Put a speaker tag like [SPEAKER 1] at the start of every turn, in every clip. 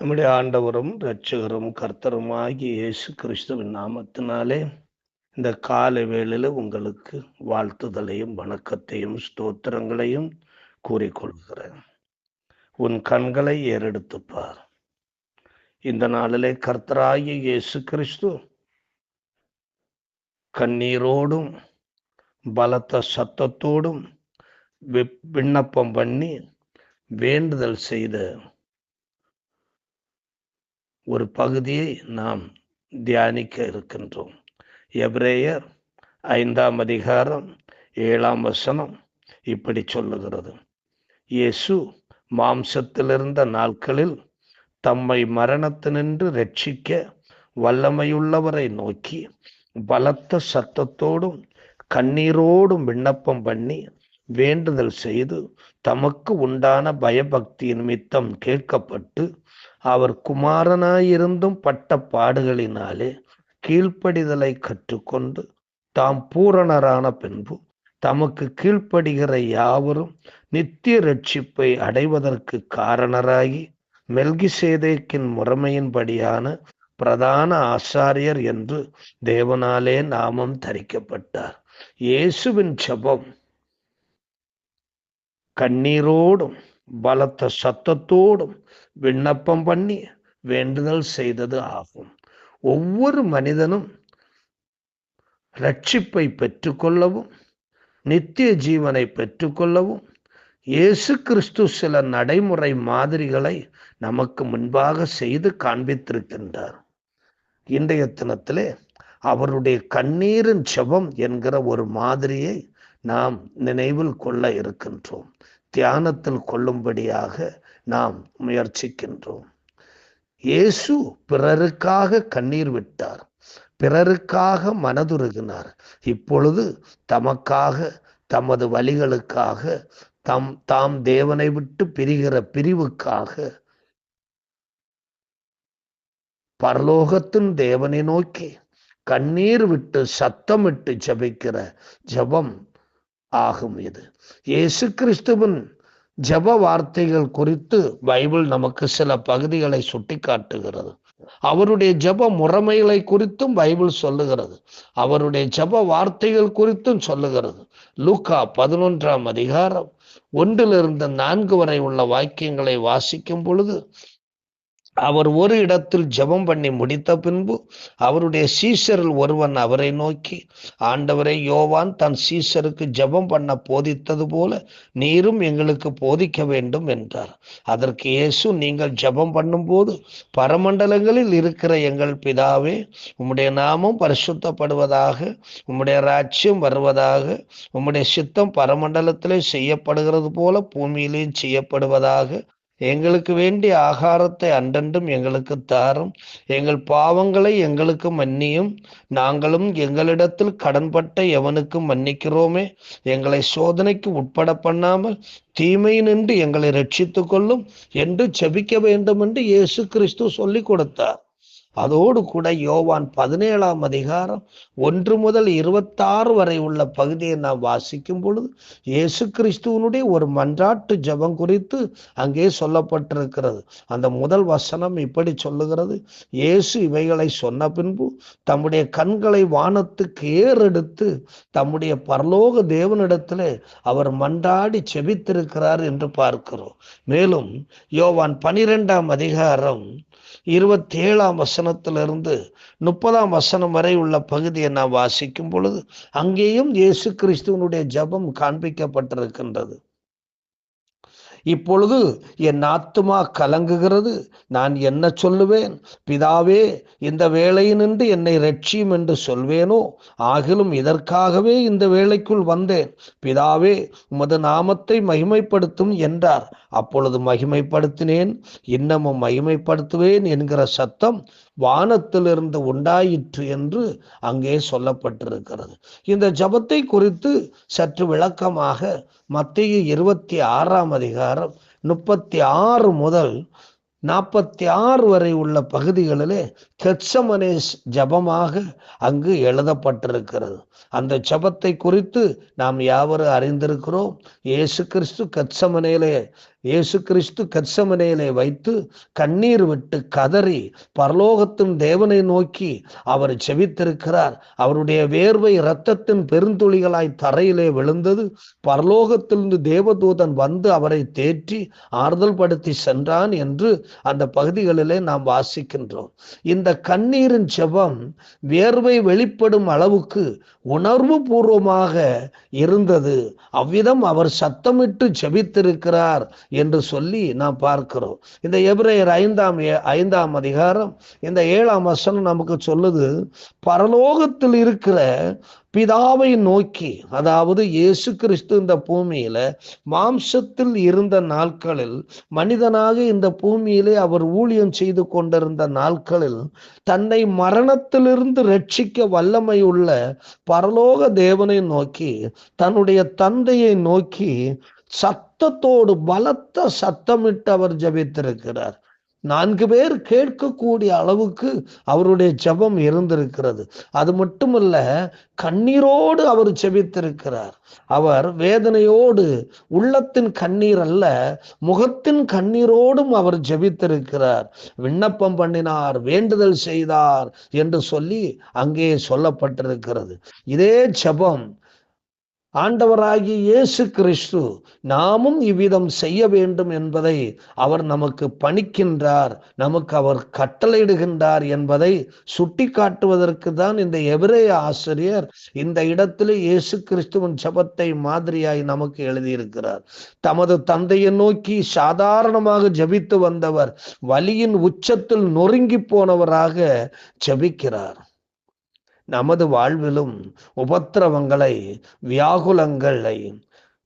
[SPEAKER 1] நம்முடைய ஆண்டவரும் இரட்சகரும் கர்த்தருமாகிய இயேசு கிறிஸ்துவின் நாமத்தினாலே இந்த காலை வேளையில உங்களுக்கு வாழ்த்துதலையும் வணக்கத்தையும் ஸ்தோத்திரங்களையும் கூறிக்கொள்கிறேன். உன் கண்களை ஏறெடுத்துப் பார். இந்த நாளிலே கர்த்தராகிய இயேசு கிறிஸ்து கண்ணீரோடும் பலத்த சத்தத்தோடும் விண்ணப்பம் பண்ணி வேண்டுதல் செய்த ஒரு பகுதியை நாம் தியானிக்க இருக்கின்றோம். எபிரேயர் 5ஆம் அதிகாரம் 7ஆம் வசனம் இப்படி சொல்லுகிறது: இயேசு மாம்சத்திலிருந்த நாட்களில் தம்மை மரணத்தினின்று ரட்சிக்க வல்லமையுள்ளவரை நோக்கி பலத்த சத்தத்தோடும் கண்ணீரோடும் விண்ணப்பம் பண்ணி வேண்டுதல் செய்து தமக்கு உண்டான பயபக்தி நிமித்தம் கேட்கப்பட்டு அவர் குமாரனாயிருந்தும் பட்ட பாடுகளினாலே கீழ்ப்படிதலை கற்றுக்கொண்டு தாம் பூரணரான பின்பு தமக்கு கீழ்ப்படுகிற யாவரும் நித்திய ரட்சிப்பை அடைவதற்கு காரணராகி மெல்கிசேதேக்கின் முறைமையின்படியான பிரதான ஆசாரியர் என்று தேவனாலே நாமம் தரிக்கப்பட்டார். இயேசுவின் ஜெபம் கண்ணீரோடும் பலத்த சத்தத்தோடும் விண்ணப்பம் பண்ணி வேண்டுதல் செய்தது ஆகும். ஒவ்வொரு மனிதனும் ரட்சிப்பை பெற்றுக்கொள்ளவும் நித்திய ஜீவனை பெற்றுக்கொள்ளவும் இயேசு கிறிஸ்து சில நடைமுறை மாதிரிகளை நமக்கு முன்பாக செய்து காண்பித்திருக்கின்றார். இன்றைய தினத்திலே அவருடைய கண்ணீரின் ஜெபம் என்கிற ஒரு மாதிரியை நாம் நினைவில் கொள்ள இருக்கின்றோம். தியானத்தில் கொள்ளும்படியாக நாம் முயற்சிக்கின்றோம். இயேசு பிறருக்காக கண்ணீர் விட்டார், பிறருக்காக மனதுருகினார். இப்பொழுது தமக்காக, தமது வலிகளுக்காக, தாம் தேவனை விட்டு பிரிகிற பிரிவுக்காக பரலோகத்தின் தேவனை நோக்கி கண்ணீர் விட்டு சத்தமிட்டு ஜெபிக்கிற ஜெபம் ஆகும். இது இயேசு கிறிஸ்துவின் ஜெப வார்த்தைகள் குறித்து பைபிள் நமக்கு சில பகுதிகளை சுட்டி காட்டுகிறது. அவருடைய ஜெப முறைமைகளை குறித்தும் பைபிள் சொல்லுகிறது. அவருடைய ஜெப வார்த்தைகள் குறித்தும் சொல்லுகிறது. லூக்கா 11ஆம் அதிகாரம் 1 - 4 வரை உள்ள வாக்கியங்களை வாசிக்கும் பொழுது, அவர் ஒரு இடத்தில் ஜெபம் பண்ணி முடித்த பின்பு அவருடைய சீஷரில் ஒருவன் அவரை நோக்கி, ஆண்டவரை, யோவான் தன் சீஷருக்கு ஜெபம் பண்ண போதித்தது போல நீரும் எங்களுக்கு போதிக்க வேண்டும் என்றார். அதற்கு இயேசு, நீங்கள் ஜெபம் பண்ணும்போது பரமண்டலங்களில் இருக்கிற எங்கள் பிதாவே, உம்முடைய நாமம் பரிசுத்தப்படுவதாக, உம்முடைய ராஜ்யம் வருவதாக, உம்முடைய சித்தம் பரமண்டலத்திலே செய்யப்படுகிறது போல பூமியிலேயும் செய்யப்படுவதாக, எங்களுக்கு வேண்டிய ஆகாரத்தை அன்றன்றும் எங்களுக்கு தாரும், எங்கள் பாவங்களை எங்களுக்கு மன்னியும், நாங்களும் எங்களிடத்தில் கடன்பட்ட எவனுக்கும் மன்னிக்கிறோமே, எங்களை சோதனைக்கு உட்பட பண்ணாமல் தீமையினின்று எங்களை ரட்சித்துக் கொள்ளும் என்று ஜெபிக்க வேண்டும் என்று இயேசு கிறிஸ்து சொல்லிக் கொடுத்தார். அதோடு கூட யோவான் 17ஆம் அதிகாரம் 1 முதல் 26 வரை உள்ள பகுதியை நாம் வாசிக்கும் பொழுது இயேசு கிறிஸ்துவனுடைய ஒரு மன்றாட்டு ஜெபம் குறித்து அங்கே சொல்லப்பட்டிருக்கிறது. அந்த முதல் வசனம் இப்படி சொல்லுகிறது: இயேசு இவைகளை சொன்ன பின்பு தம்முடைய கண்களை வானத்துக்கு ஏறெடுத்து தம்முடைய பரலோக தேவனிடத்திலே அவர் மன்றாடி ஜெபித்திருக்கிறார் என்று பார்க்கிறோம். மேலும் யோவான் 12ஆம் அதிகாரம் 27ஆம் வசனத்திலிருந்து 30ஆம் வசனம் வரை உள்ள பகுதியை நாம் வாசிக்கும் பொழுது அங்கேயும் இயேசு கிறிஸ்துவனுடைய ஜெபம் காண்பிக்கப்பட்டிருக்கின்றது. இப்பொழுது என் ஆத்துமா கலங்குகிறது, நான் என்ன சொல்லுவேன்? பிதாவே, இந்த வேளையினின்று என்னை ரட்சியும் என்று சொல்வேனோ? ஆகிலும் இதற்காகவே இந்த வேளைக்குள் வந்தேன். பிதாவே, உமது நாமத்தை மகிமைப்படுத்தும் என்றார். அப்பொழுது மகிமைப்படுத்தினேன், இன்னமும் மகிமைப்படுத்துவேன் என்கிற சத்தம் வானத்திலிருந்து உண்டாயிற்று என்று அங்கே சொல்லப்பட்டிருக்கிறது. இந்த ஜெபத்தை குறித்து சற்று விளக்கமாக மத்தேயு 26ஆம் அதிகாரம் 36 முதல் 46 வரை உள்ள பகுதிகளிலே கெத்சமனே ஜெபமாக அங்கு எழுதப்பட்டிருக்கிறது. அந்த ஜெபத்தை குறித்து நாம் யாவரும் அறிந்திருக்கிறோம். இயேசு கிறிஸ்து கெத்சமனேலே இயேசு கிறிஸ்து கெத்செமனேயிலே வைத்து கண்ணீர் விட்டு கதறி பரலோகத்தின் தேவனை நோக்கி அவர் செபித்திருக்கிறார். அவருடைய வேர்வை இரத்தத்தின் பெருந்துளிகளாய் தரையிலே விழுந்தது. பரலோகத்திலிருந்து தேவதூதன் வந்து அவரை தேற்றி ஆறுதல் படுத்தி சென்றான் என்று அந்த பகுதிகளிலே நாம் வாசிக்கின்றோம். இந்த கண்ணீரின் ஜெபம் வேர்வை வெளிப்படும் அளவுக்கு உணர்வு பூர்வமாக இருந்தது. அவ்விதம் அவர் சத்தமிட்டு ஜெபித்திருக்கிறார் என்று சொல்லி நாம் பார்க்கிறோம். இந்த எபிரேயர் 5ஆம் அதிகாரம் இந்த 7ஆம் வசனம் நமக்கு சொல்லுது, பரலோகத்தில் இருக்கிற பிதாவை நோக்கி, அதாவது இயேசு கிறிஸ்து இந்த பூமியில மாம்சத்தில் இருந்த நாட்களில், மனிதனாக இந்த பூமியிலே அவர் ஊழியம் செய்து கொண்டிருந்த நாட்களில், தன்னை மரணத்திலிருந்து ரட்சிக்க வல்லமை உள்ள பரலோக தேவனை நோக்கி, தன்னுடைய தந்தையை நோக்கி சத்தத்தோடு பலத்த சத்தமிட்டு அவர் ஜெபித்திருக்கிறார். 4 பேர் கேட்கக்கூடிய அளவுக்கு அவருடைய ஜெபம் இருந்திருக்கிறது. அது மட்டுமல்ல, கண்ணீரோடு அவர் ஜெபித்திருக்கிறார். அவர் வேதனையோடு, உள்ளத்தின் கண்ணீர் அல்ல, முகத்தின் கண்ணீரோடும் அவர் ஜெபித்திருக்கிறார். விண்ணப்பம் பண்ணினார், வேண்டுதல் செய்தார் என்று சொல்லி அங்கே சொல்லப்பட்டிருக்கிறது. இதே ஜெபம் ஆண்டவராகிய இயேசு கிறிஸ்து நாமும் இவ்விதம் செய்ய வேண்டும் என்பதை அவர் நமக்கு பணிக்கின்றார், நமக்கு அவர் கட்டளையிடுகின்றார் என்பதை சுட்டி காட்டுவதற்கு தான் இந்த எபிரேய ஆசிரியர் இந்த இடத்திலே இயேசு கிறிஸ்துவின் ஜெபத்தை மாதிரியாய் நமக்கு எழுதியிருக்கிறார். தமது தந்தையை நோக்கி சாதாரணமாக ஜெபித்து வந்தவர் வலியின் உச்சத்தில் நொறுங்கி போனவராக ஜெபிக்கிறார். நமது வாழ்விலும் உபத்திரவங்களை, வியாகுலங்களை,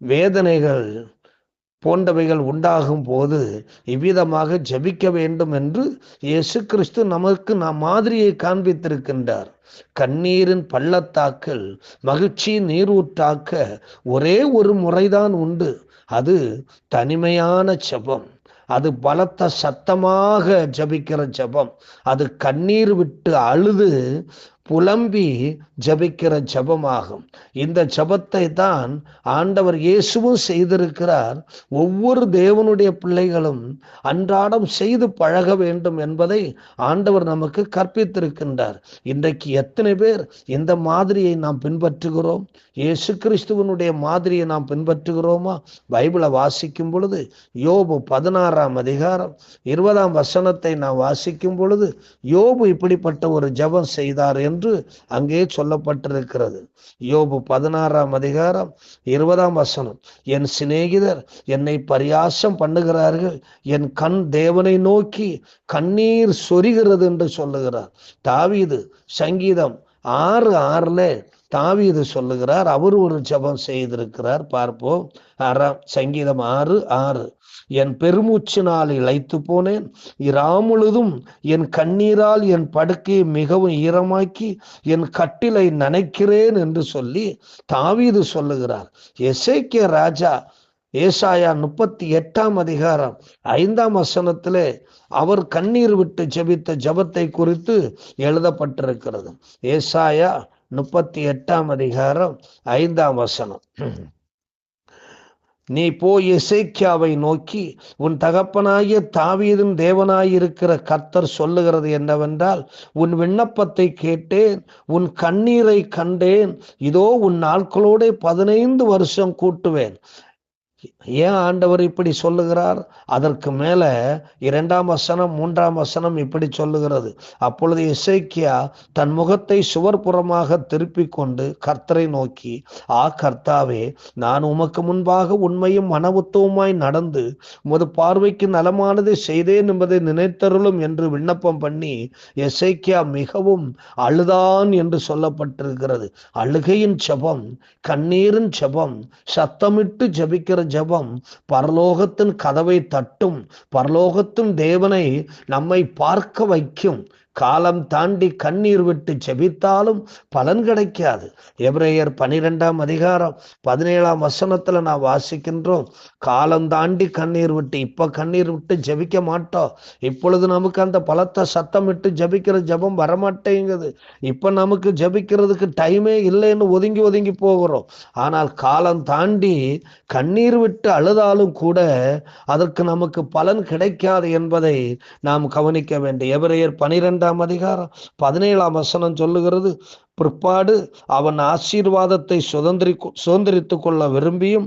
[SPEAKER 1] வேதனைகள் போன்றவைகள் உண்டாகும் போது இவ்விதமாக ஜெபிக்க வேண்டும் என்று இயேசு கிறிஸ்து நமக்கு மாதிரியை காண்பித்திருக்கின்றார். கண்ணீரின் பள்ளத்தாக்கில் மகிழ்ச்சி நீரூற்றாக்க ஒரே ஒரு முறைதான் உண்டு. அது தனிமையான ஜெபம். அது பலத்த சத்தமாக ஜெபிக்கிற ஜெபம். அது கண்ணீர் விட்டு அழுது புலம்பி ஜெபிக்கிற ஜெபமாகும். இந்த ஜெபத்தை தான் ஆண்டவர் இயேசுவும் செய்திருக்கிறார். ஒவ்வொரு தேவனுடைய பிள்ளைகளும் அன்றாடம் செய்து பழக வேண்டும் என்பதை ஆண்டவர் நமக்கு கற்பித்திருக்கின்றார். இன்றைக்கு எத்தனை பேர் இந்த மாதிரியை நாம் பின்பற்றுகிறோம்? இயேசு கிறிஸ்துவனுடைய மாதிரியை நாம் பின்பற்றுகிறோமா? பைபிளை வாசிக்கும் பொழுது யோபு 16ஆம் அதிகாரம் 20ஆம் வசனத்தை நாம் வாசிக்கும் பொழுது, யோபு இப்படிப்பட்ட ஒரு ஜெபம் செய்தார் என்று அங்கே சொல்லப்பட்டிருக்கிறது. யோபு 16ஆம் அதிகாரம் 20ஆம் வசனம், என் சிநேகிதர் என்னை பரியாசம் பண்ணுகிறார்கள், என் கண் தேவனை நோக்கி கண்ணீர் சொரிகிறது என்று சொல்லுகிறார். தாவீது சங்கீதம் 6:6 தாவீது சொல்லுகிறார். அவர் ஒரு ஜெபம் செய்திருக்கிறார். பார்ப்போம். சங்கீதம் 6:6, என் பெருமூச்சினால் இளைத்து போனேன், இராமுழுதும் என் கண்ணீரால் என் படுக்கையை மிகவும் ஈரமாக்கி என் கட்டிலை நனைக்கிறேன் என்று சொல்லி தாவீது சொல்லுகிறார். எசேக்கியா ராஜா ஏசாயா 38ஆம் அதிகாரம் 5ஆம் வசனத்திலே அவர் கண்ணீர் விட்டு ஜெபித்த ஜெபத்தை குறித்து எழுதப்பட்டிருக்கிறது. ஏசாயா 38ஆம் அதிகாரம் 5ஆம் வசனம், நீ போய் எசேக்கியாவை நோக்கி, உன் தகப்பனாகிய தாவீதின் தேவனாயிருக்கிற கர்த்தர் சொல்லுகிறது என்னவென்றால், உன் விண்ணப்பத்தை கேட்டேன், உன் கண்ணீரை கண்டேன், இதோ உன் நாட்களோட 15 வருஷம் கூட்டுவேன். ஏன் ஆண்டவர் இப்படி சொல்லுகிறார்? அதற்கு மேல 2ஆம் வசனம் 3ஆம் வசனம் இப்படி சொல்லுகிறது, அப்பொழுது எசேக்கியா தன் முகத்தை சுவர்புறமாக திருப்பி கொண்டு கர்த்தரை நோக்கி, கர்த்தாவே, நான் உமக்கு முன்பாக உண்மையும் மனவுத்தவுமாய் நடந்து உமது பார்வைக்கு நலமானதை செய்தேன் என்பதை நினைத்தருளும் என்று விண்ணப்பம் பண்ணி எசேக்கியா மிகவும் அழுதான் என்று சொல்லப்பட்டிருக்கிறது. அழுகையின் ஜெபம், கண்ணீரின் ஜெபம், சத்தமிட்டு ஜெபிக்கிற ஜெபம் பரலோகத்தின் கதவை தட்டும். பரலோகத்தின் தேவனை நம்மை பார்க்க வைக்கும். காலம் தாண்டி கண்ணீர் விட்டு ஜெபித்தாலும் பலன் கிடைக்காது. எபிரேயர் 12 நான் வாசிக்கின்றோம், காலம் தாண்டி கண்ணீர் விட்டு, இப்ப கண்ணீர் விட்டு ஜெபிக்க மாட்டோம். இப்பொழுது நமக்கு அந்த பலத்த சத்தம் விட்டு ஜெபிக்கிற ஜெபம் வரமாட்டேங்குது. இப்ப நமக்கு ஜெபிக்கிறதுக்கு டைமே இல்லைன்னு ஒதுங்கி ஒதுங்கி போகிறோம். ஆனால் காலம் தாண்டி கண்ணீர் விட்டு அழுதாலும் கூட அதற்கு நமக்கு பலன் கிடைக்காது என்பதை நாம் கவனிக்க வேண்டும். எபிரேயர் 12 சொல்லுகிறது, பிற்பாடு அவன் ஆசீர்வாதத்தை சுதந்திரித்துக் கொள்ள விரும்பியும்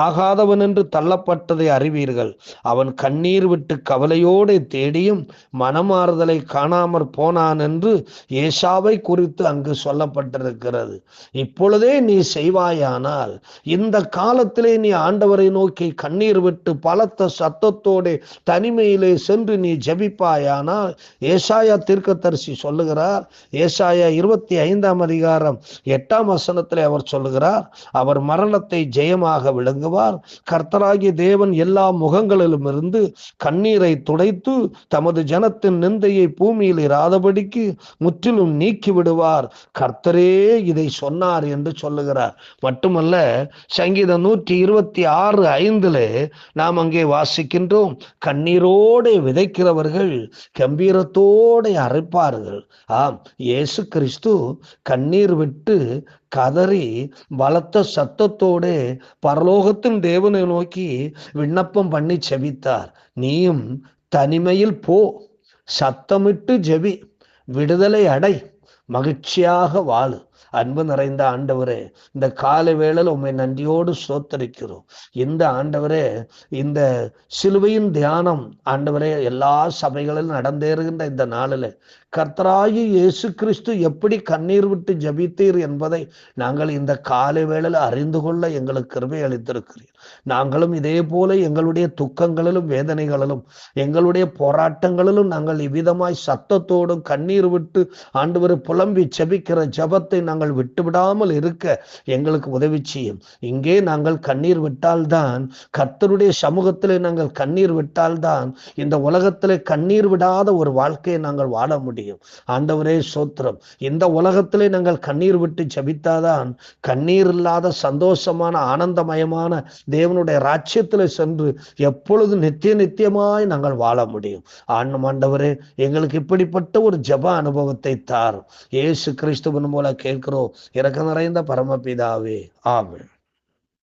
[SPEAKER 1] ஆகாதவன் என்று தள்ளப்பட்டதை அறிவீர்கள். அவன் கண்ணீர் விட்டு கவலையோடு தேடியும் மனமாறுதலை காணாமற் போனான் என்று ஏசாவை குறித்து அங்கு சொல்லப்பட்டிருக்கிறது. இப்பொழுதே நீ செய்வாயானால், இந்த காலத்திலே நீ ஆண்டவரை நோக்கி கண்ணீர் விட்டு பலத்த சத்தத்தோடு தனிமையிலே சென்று நீ ஜெபிப்பாயானால், ஏசாயா தீர்க்கதரிசி சொல்லுகிறார், ஏசாயா 25 அவர் சொல்லுகிறார், அவர் மரணத்தை ஜெயமாக விளங்குவார். கர்த்தராகிய தேவன் எல்லா முகங்களிலும் இருந்து கண்ணீரை துடைத்து தமது ஜனத்தின் நிந்தையை பூமியில் இராதபடிக்கு முற்றிலும் நீக்கி விடுவார். கர்த்தரே இதை சொன்னார் என்று சொல்லுகிறார். மட்டுமல்ல, சங்கீதம் 126:5 நாம் அங்கே வாசிக்கின்றோம், கண்ணீரோடு விதைக்கிறவர்கள் கம்பீரத்தோடு அரைப்பார்கள். ஆம், இயேசு கிறிஸ்து கண்ணீர் விட்டு கதறி பலத்த சத்தத்தோடு பரலோகத்தின் தேவனை நோக்கி விண்ணப்பம் பண்ணி செபித்தார். நீயும் தனிமையில் போ, சத்தமிட்டு ஜெபி, விடுதலை அடை, மகிழ்ச்சியாக வாழு. அன்பு நிறைந்த ஆண்டவரே, இந்த காலை வேளையில் உம்மை நன்றியோடு ஸ்தோத்திரிக்கிறோம். இந்த ஆண்டவரே, இந்த சிலுவையின் தியானம் ஆண்டவரே எல்லா சபைகளிலும் நடந்தேறுகின்ற இந்த நாளில் கர்த்தராகிய இயேசு கிறிஸ்து எப்படி கண்ணீர் விட்டு ஜெபித்தீர் என்பதை நாங்கள் இந்த காலை வேளையில் அறிந்து கொள்ள எங்களுக்கு கிருபை அளித்திருக்கிறீர். நாங்களும் இதே போல எங்களுடைய துக்கங்களிலும் வேதனைகளிலும் எங்களுடைய போராட்டங்களிலும் நாங்கள் இவ்விதமாய் சத்தத்தோடும் கண்ணீர் விட்டு ஆண்டவரை புலம்பி ஜெபிக்கிற ஜெபத்தை நாங்கள் விட்டுவிடாமல் இருக்க எங்களுக்கு உதவி செய்யும். இங்கே நாங்கள் கண்ணீர் விட்டால்தான், கர்த்தருடைய சமூகத்திலே நாங்கள் கண்ணீர் விட்டால்தான் இந்த உலகத்திலே கண்ணீர் விடாத ஒரு வாழ்க்கையை நாங்கள் வாழ முடியும். ஆண்டவரே சோத்திரம். இந்த உலகத்திலே நாங்கள் கண்ணீர் விட்டு ஜெபித்தாதான் கண்ணீர் இல்லாத சந்தோஷமான ஆனந்தமயமான தேவனுடைய ராஜ்யத்தில் சென்று எப்பொழுது நித்தியமாய் நாங்கள் வாழ முடியும். ஆண்டவரே, எங்களுக்கு இப்படிப்பட்ட ஒரு ஜெப அனுபவத்தை தாரும். இயேசு கிறிஸ்துவின் மூலம் கேட்கிறோம், இரக்கம் நிறைந்த பரமபிதாவே, ஆமென்.